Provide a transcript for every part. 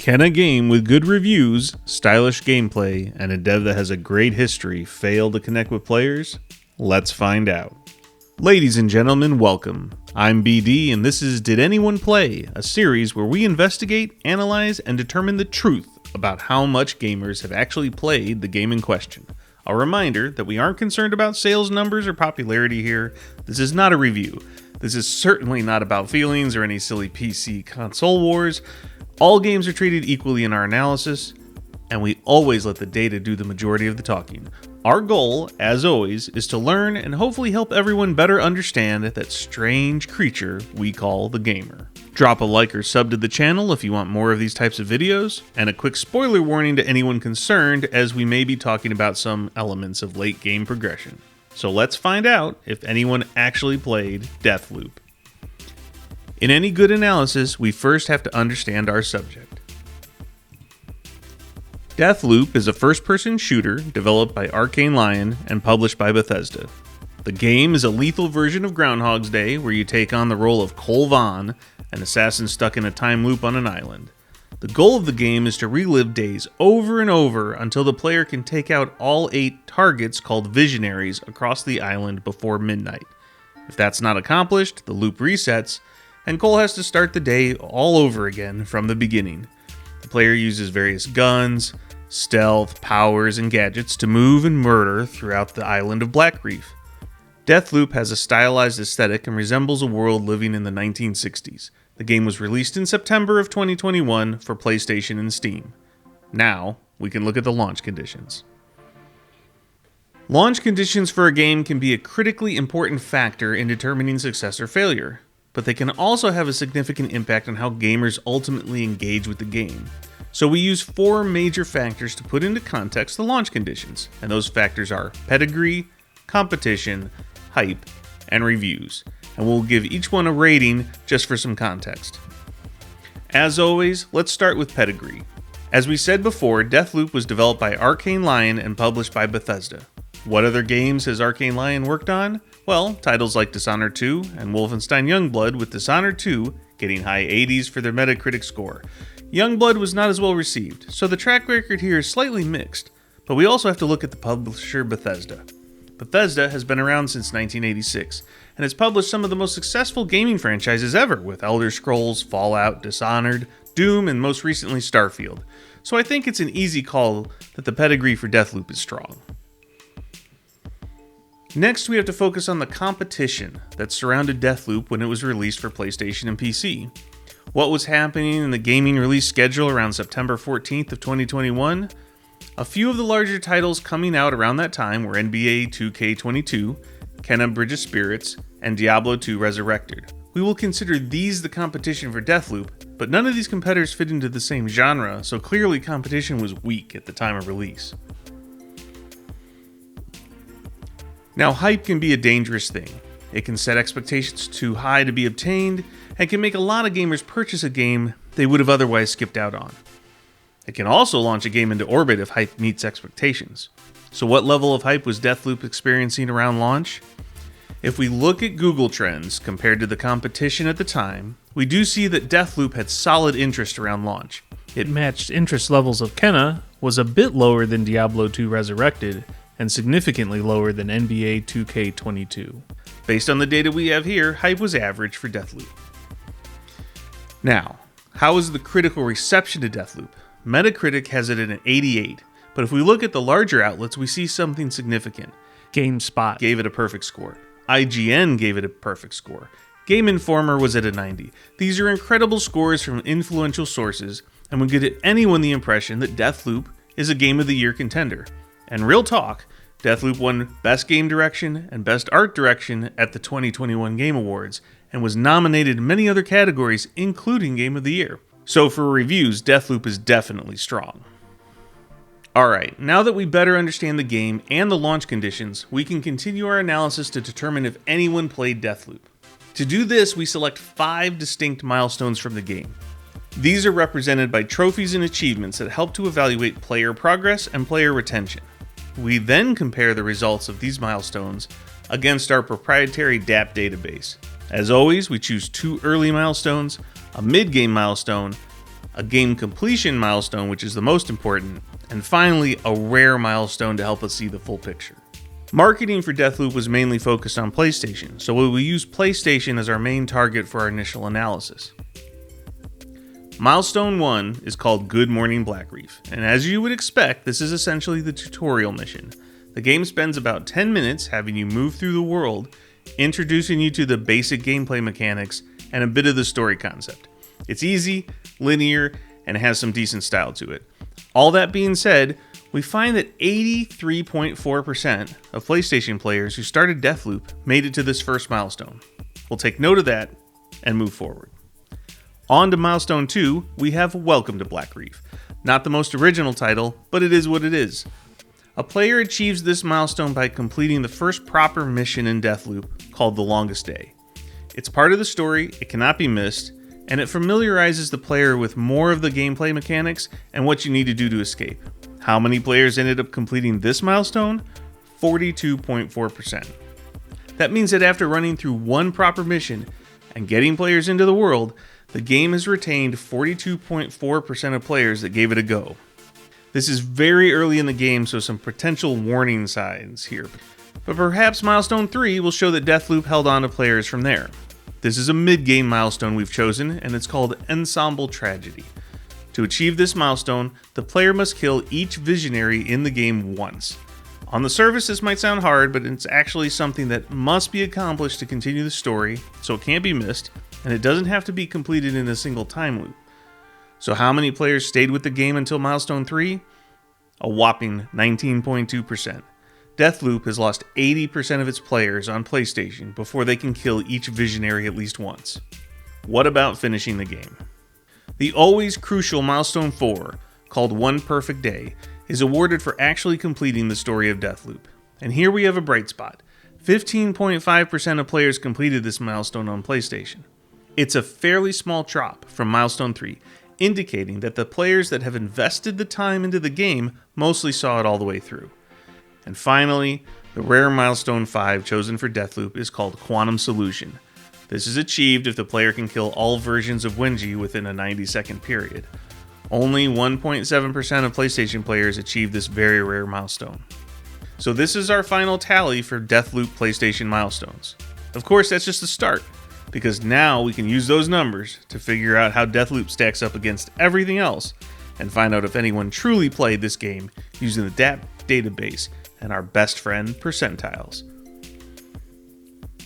Can a game with good reviews, stylish gameplay, and a dev that has a great history fail to connect with players? Let's find out. Ladies and gentlemen, welcome. I'm BD, and this is Did Anyone Play?, a series where we investigate, analyze, and determine the truth about how much gamers have actually played the game in question. A reminder that we aren't concerned about sales numbers or popularity here. This is not a review. This is certainly not about feelings or any silly PC console wars. All games are treated equally in our analysis, and we always let the data do the majority of the talking. Our goal, as always, is to learn and hopefully help everyone better understand that strange creature we call the gamer. Drop a like or sub to the channel if you want more of these types of videos, and a quick spoiler warning to anyone concerned as we may be talking about some elements of late game progression. So let's find out if anyone actually played Deathloop. In any good analysis, we first have to understand our subject. Deathloop is a first-person shooter developed by Arcane Lion and published by Bethesda. The game is a lethal version of Groundhog's Day, where you take on the role of Cole Vaughn, an assassin stuck in a time loop on an island. The goal of the game is to relive days over and over until the player can take out all 8 targets called visionaries across the island before midnight. If that's not accomplished, the loop resets, and Cole has to start the day all over again from the beginning. The player uses various guns, stealth, powers, and gadgets to move and murder throughout the island of Blackreef. Deathloop has a stylized aesthetic and resembles a world living in the 1960s. The game was released in September of 2021 for PlayStation and Steam. Now, we can look at the launch conditions. Launch conditions for a game can be a critically important factor in determining success or failure, but they can also have a significant impact on how gamers ultimately engage with the game. So we use 4 major factors to put into context the launch conditions, and those factors are pedigree, competition, hype, and reviews, and we'll give each one a rating just for some context. As always, let's start with pedigree. As we said before, Deathloop was developed by Arcane Lion and published by Bethesda. What other games has Arcane Lion worked on? Well, titles like Dishonored 2 and Wolfenstein Youngblood, with Dishonored 2 getting high 80s for their Metacritic score. Youngblood was not as well received, so the track record here is slightly mixed, but we also have to look at the publisher Bethesda. Bethesda has been around since 1986, and has published some of the most successful gaming franchises ever, with Elder Scrolls, Fallout, Dishonored, Doom, and most recently Starfield. So I think it's an easy call that the pedigree for Deathloop is strong. Next, we have to focus on the competition that surrounded Deathloop when it was released for PlayStation and PC. What was happening in the gaming release schedule around September 14th of 2021? A few of the larger titles coming out around that time were NBA 2K22, Kena Bridge of Spirits, and Diablo 2 Resurrected. We will consider these the competition for Deathloop, but none of these competitors fit into the same genre, so clearly competition was weak at the time of release. Now, hype can be a dangerous thing. It can set expectations too high to be obtained, and can make a lot of gamers purchase a game they would have otherwise skipped out on. It can also launch a game into orbit if hype meets expectations. So what level of hype was Deathloop experiencing around launch? If we look at Google Trends compared to the competition at the time, we do see that Deathloop had solid interest around launch. It matched interest levels of Kena, was a bit lower than Diablo 2 Resurrected, and significantly lower than NBA 2K22. Based on the data we have here, hype was average for Deathloop. Now, how is the critical reception to Deathloop? Metacritic has it at an 88, but if we look at the larger outlets, we see something significant. GameSpot gave it a perfect score. IGN gave it a perfect score. Game Informer was at a 90. These are incredible scores from influential sources, and would give anyone the impression that Deathloop is a Game of the Year contender. And real talk, Deathloop won Best Game Direction and Best Art Direction at the 2021 Game Awards, and was nominated in many other categories, including Game of the Year. So for reviews, Deathloop is definitely strong. Alright, now that we better understand the game and the launch conditions, we can continue our analysis to determine if anyone played Deathloop. To do this, we select 5 distinct milestones from the game. These are represented by trophies and achievements that help to evaluate player progress and player retention. We then compare the results of these milestones against our proprietary DAP database. As always, we choose 2 early milestones, a mid-game milestone, a game completion milestone, which is the most important, and finally a rare milestone to help us see the full picture. Marketing for Deathloop was mainly focused on PlayStation, so we will use PlayStation as our main target for our initial analysis. Milestone 1 is called Good Morning Blackreef, and as you would expect, this is essentially the tutorial mission. The game spends about 10 minutes having you move through the world, introducing you to the basic gameplay mechanics and a bit of the story concept. It's easy, linear, and has some decent style to it. All that being said, we find that 83.4% of PlayStation players who started Deathloop made it to this first milestone. We'll take note of that and move forward. On to milestone 2, we have Welcome to Blackreef. Not the most original title, but it is what it is. A player achieves this milestone by completing the first proper mission in Deathloop, called The Longest Day. It's part of the story, it cannot be missed, and it familiarizes the player with more of the gameplay mechanics and what you need to do to escape. How many players ended up completing this milestone? 42.4%. That means that after running through one proper mission and getting players into the world, the game has retained 42.4% of players that gave it a go. This is very early in the game, so some potential warning signs here. But perhaps milestone 3 will show that Deathloop held on to players from there. This is a mid-game milestone we've chosen, and it's called Ensemble Tragedy. To achieve this milestone, the player must kill each visionary in the game once. On the surface, this might sound hard, but it's actually something that must be accomplished to continue the story, so it can't be missed, and it doesn't have to be completed in a single time loop. So how many players stayed with the game until milestone 3? A whopping 19.2%. Deathloop has lost 80% of its players on PlayStation before they can kill each visionary at least once. What about finishing the game? The always crucial milestone 4, called One Perfect Day, is awarded for actually completing the story of Deathloop. And here we have a bright spot. 15.5% of players completed this milestone on PlayStation. It's a fairly small drop from milestone 3, indicating that the players that have invested the time into the game mostly saw it all the way through. And finally, the rare milestone 5 chosen for Deathloop is called Quantum Solution. This is achieved if the player can kill all versions of Wenji within a 90-second period. Only 1.7% of PlayStation players achieve this very rare milestone. So this is our final tally for Deathloop PlayStation milestones. Of course, that's just the start, because now we can use those numbers to figure out how Deathloop stacks up against everything else and find out if anyone truly played this game using the DAP database and our best friend percentiles.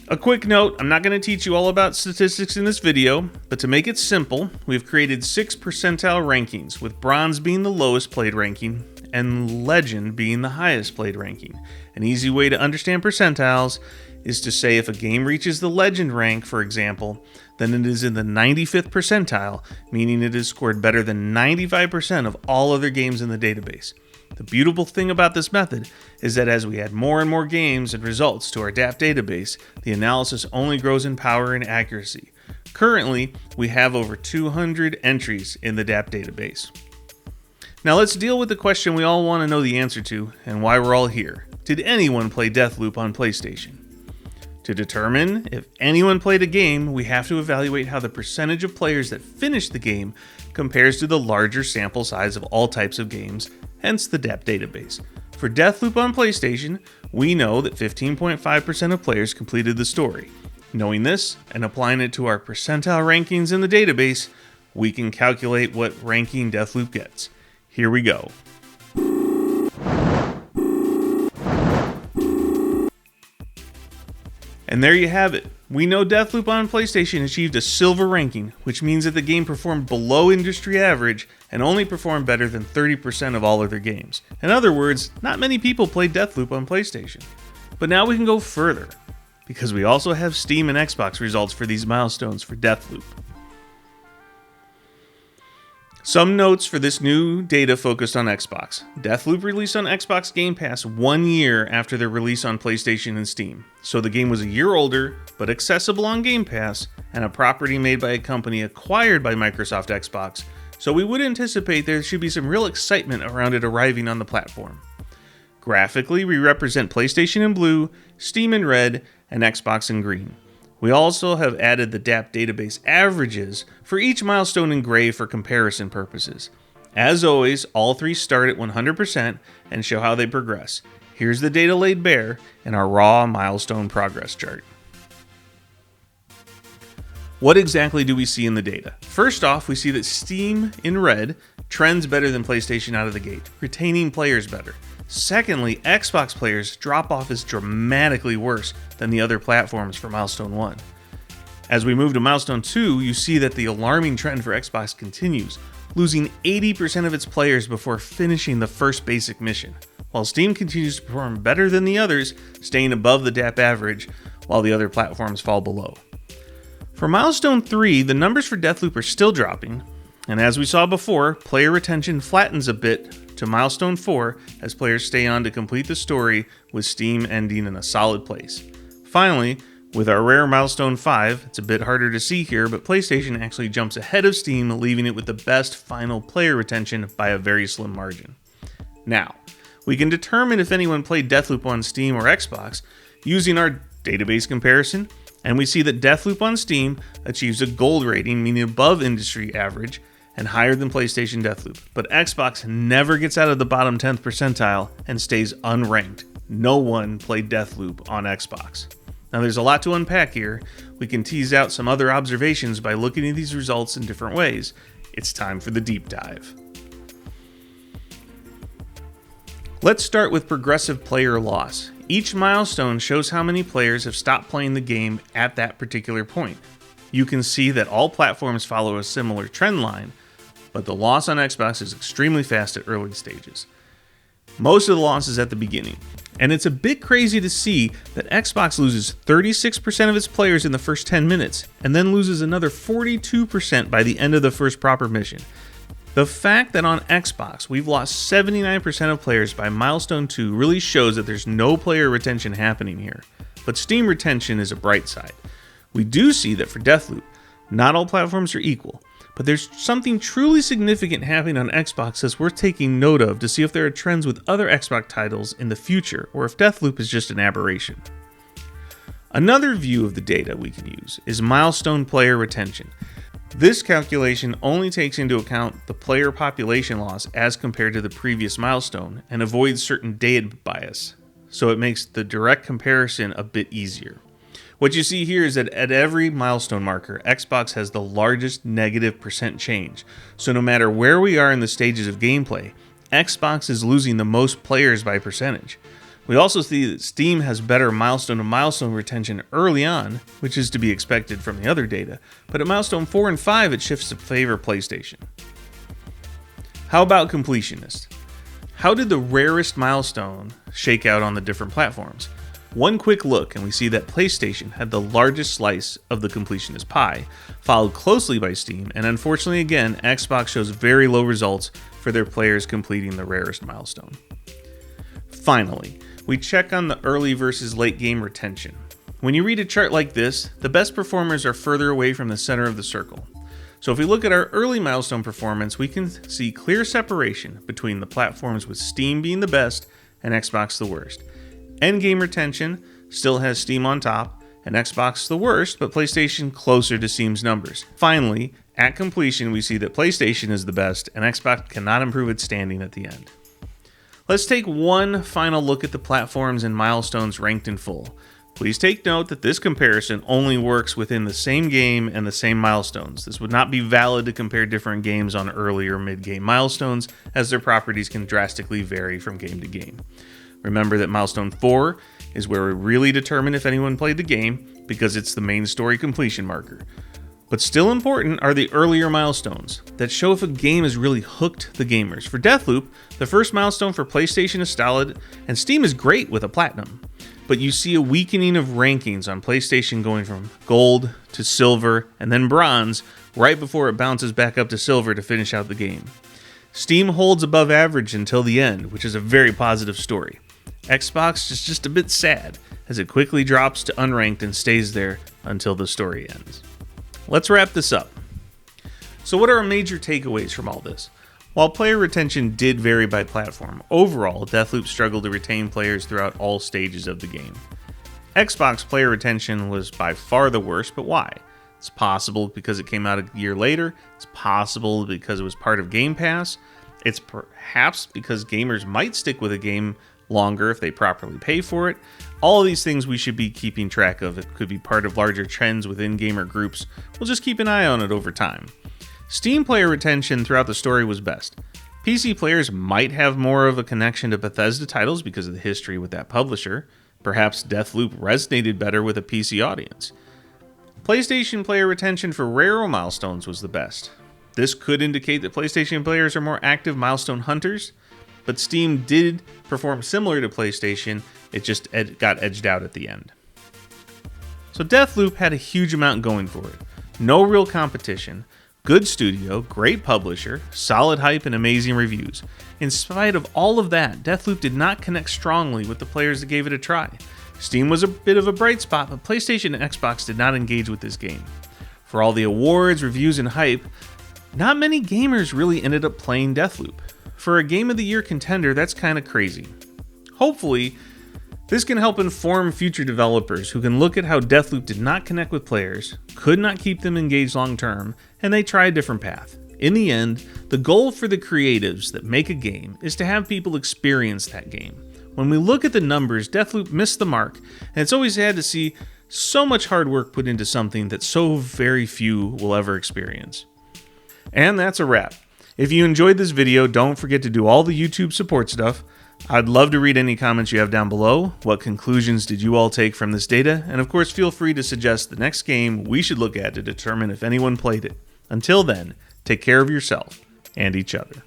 A quick note, I'm not going to teach you all about statistics in this video, but to make it simple, we've created 6 percentile rankings, with bronze being the lowest played ranking and legend being the highest played ranking. An easy way to understand percentiles is to say if a game reaches the legend rank, for example, then it is in the 95th percentile, meaning it has scored better than 95% of all other games in the database. The beautiful thing about this method is that as we add more and more games and results to our DAP database, the analysis only grows in power and accuracy. Currently, we have over 200 entries in the DAP database. Now let's deal with the question we all want to know the answer to and why we're all here. Did anyone play Deathloop on PlayStation? To determine if anyone played a game, we have to evaluate how the percentage of players that finished the game compares to the larger sample size of all types of games, hence the DAP database. For Deathloop on PlayStation, we know that 15.5% of players completed the story. Knowing this and applying it to our percentile rankings in the database, we can calculate what ranking Deathloop gets. Here we go. And there you have it. We know Deathloop on PlayStation achieved a silver ranking, which means that the game performed below industry average and only performed better than 30% of all other games. In other words, not many people played Deathloop on PlayStation. But now we can go further, because we also have Steam and Xbox results for these milestones for Deathloop. Some notes for this new data focused on Xbox. Deathloop released on Xbox Game Pass 1 year after their release on PlayStation and Steam. So the game was a year older, but accessible on Game Pass, and a property made by a company acquired by Microsoft Xbox, so we would anticipate there should be some real excitement around it arriving on the platform. Graphically, we represent PlayStation in blue, Steam in red, and Xbox in green. We also have added the DAP database averages for each milestone in gray for comparison purposes. As always, all three start at 100% and show how they progress. Here's the data laid bare in our raw milestone progress chart. What exactly do we see in the data? First off, we see that Steam, in red, trends better than PlayStation out of the gate, retaining players better. Secondly, Xbox players drop off is dramatically worse than the other platforms for Milestone 1. As we move to Milestone 2, you see that the alarming trend for Xbox continues, losing 80% of its players before finishing the first basic mission, while Steam continues to perform better than the others, staying above the DAP average, while the other platforms fall below. For Milestone 3, the numbers for Deathloop are still dropping, and as we saw before, player retention flattens a bit to Milestone 4 as players stay on to complete the story, with Steam ending in a solid place. Finally, with our rare Milestone 5, it's a bit harder to see here, but PlayStation actually jumps ahead of Steam, leaving it with the best final player retention by a very slim margin. Now, we can determine if anyone played Deathloop on Steam or Xbox using our database comparison, and we see that Deathloop on Steam achieves a gold rating, meaning above industry average and higher than PlayStation Deathloop, but Xbox never gets out of the bottom 10th percentile and stays unranked. No one played Deathloop on Xbox. Now there's a lot to unpack here. We can tease out some other observations by looking at these results in different ways. It's time for the deep dive. Let's start with progressive player loss. Each milestone shows how many players have stopped playing the game at that particular point. You can see that all platforms follow a similar trend line, but the loss on Xbox is extremely fast at early stages. Most of the loss is at the beginning, and it's a bit crazy to see that Xbox loses 36% of its players in the first 10 minutes, and then loses another 42% by the end of the first proper mission. The fact that on Xbox we've lost 79% of players by Milestone 2 really shows that there's no player retention happening here, but Steam retention is a bright side. We do see that for Deathloop, not all platforms are equal, but there's something truly significant happening on Xbox that's worth taking note of to see if there are trends with other Xbox titles in the future, or if Deathloop is just an aberration. Another view of the data we can use is milestone player retention. This calculation only takes into account the player population loss as compared to the previous milestone and avoids certain data bias, so it makes the direct comparison a bit easier. What you see here is that at every milestone marker, Xbox has the largest negative percent change, so no matter where we are in the stages of gameplay, Xbox is losing the most players by percentage. We also see that Steam has better milestone-to-milestone retention early on, which is to be expected from the other data, but at milestone 4 and 5 it shifts to favor PlayStation. How about completionist? How did the rarest milestone shake out on the different platforms? One quick look and we see that PlayStation had the largest slice of the completionist pie, followed closely by Steam, and unfortunately again, Xbox shows very low results for their players completing the rarest milestone. Finally, we check on the early versus late game retention. When you read a chart like this, the best performers are further away from the center of the circle. So if we look at our early milestone performance, we can see clear separation between the platforms, with Steam being the best and Xbox the worst. Endgame retention still has Steam on top and Xbox the worst, but PlayStation closer to Steam's numbers. Finally, at completion, we see that PlayStation is the best and Xbox cannot improve its standing at the end. Let's take one final look at the platforms and milestones ranked in full. Please take note that this comparison only works within the same game and the same milestones. This would not be valid to compare different games on early or mid-game milestones, as their properties can drastically vary from game to game. Remember that milestone 4 is where we really determine if anyone played the game, because it's the main story completion marker. But still important are the earlier milestones that show if a game has really hooked the gamers. For Deathloop, the first milestone for PlayStation is solid, and Steam is great with a platinum. But you see a weakening of rankings on PlayStation going from gold to silver and then bronze right before it bounces back up to silver to finish out the game. Steam holds above average until the end, which is a very positive story. Xbox is just a bit sad, as it quickly drops to unranked and stays there until the story ends. Let's wrap this up. So what are our major takeaways from all this? While player retention did vary by platform, overall, Deathloop struggled to retain players throughout all stages of the game. Xbox player retention was by far the worst, but why? It's possible because it came out a year later. It's possible because it was part of Game Pass. It's perhaps because gamers might stick with a game longer if they properly pay for it. All of these things we should be keeping track of. It could be part of larger trends within gamer groups. We'll just keep an eye on it over time. Steam player retention throughout the story was best. PC players might have more of a connection to Bethesda titles because of the history with that publisher. Perhaps Deathloop resonated better with a PC audience. PlayStation player retention for rare milestones was the best. This could indicate that PlayStation players are more active milestone hunters, but Steam did perform similar to PlayStation, it just got edged out at the end. So Deathloop had a huge amount going for it. No real competition, good studio, great publisher, solid hype, and amazing reviews. In spite of all of that, Deathloop did not connect strongly with the players that gave it a try. Steam was a bit of a bright spot, but PlayStation and Xbox did not engage with this game. For all the awards, reviews, and hype, not many gamers really ended up playing Deathloop. For a Game of the Year contender, that's kind of crazy. Hopefully, this can help inform future developers who can look at how Deathloop did not connect with players, could not keep them engaged long term, and they try a different path. In the end, the goal for the creatives that make a game is to have people experience that game. When we look at the numbers, Deathloop missed the mark, and it's always sad to see so much hard work put into something that so very few will ever experience. And that's a wrap. If you enjoyed this video, don't forget to do all the YouTube support stuff. I'd love to read any comments you have down below. What conclusions did you all take from this data? And of course, feel free to suggest the next game we should look at to determine if anyone played it. Until then, take care of yourself and each other.